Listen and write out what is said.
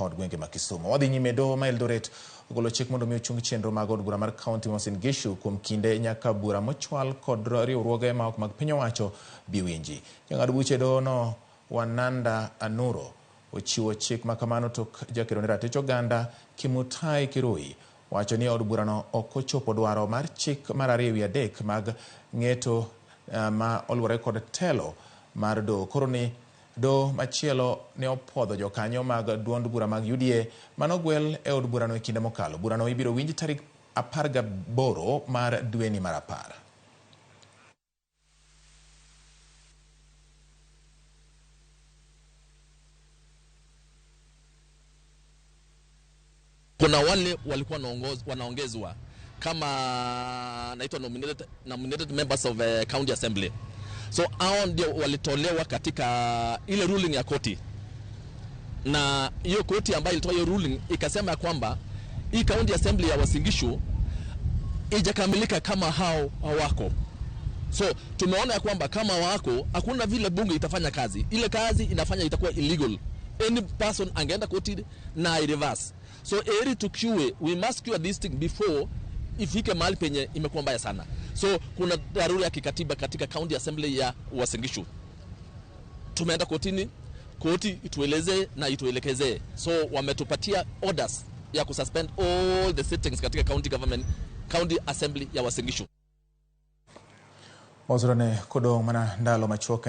kod gwenge ma Kisumu. Wadhi nyime Doho ma Eldoret ogolo chik mondo mi ochung chenro mag od bura mar kaonti Uasin Gishu kuom kinde nyaka bura mochwal kod riwruoge ma ok mag piny owacho biwinji. Jang'ad buche Doho no Wananda Anuro ochiwo chik ma kamano tok jakedo ne ratich oganda Kimutai Kirui wacho ni od burano ok ochopo dwaro mar chik mar 2 mag ng'eto ma oluwore kod telo mar Doho. Koro ni Doho machielo ne opodho jokanyo mag duond bura mag UDA manogwel e od burano e kinde mokalo. Burano ibiro winji tarik 18 mar dweni mar 10. Kuna wale walikuwa wanaongezwa kama naitwa nominated members of county assembly. So hao ndio walitolewa katika ile ruling ya koti. Na hiyo koti ambayo ilitoa hiyo ruling ikasema kwamba hii county assembly ya Uasin Gishu ijakamilika kama hao hawako. So tumeona ya kwamba kama wako hakuna vile bunge itafanya kazi. Ile kazi inafanya itakuwa illegal. Any person angeenda koti na reverse. So eri tukiwe, we must cure this thing before ifike mahali penye imekuwa mbaya sana. So kuna dharura ya kikatiba katika county assembly ya Uasin Gishu. Tumeenda kotini, koti itueleze na ituelekeze. So wametupatia orders ya kususpend all the sittings katika county assembly ya Uasin Gishu. Ozurane kodong mana ndalo machoke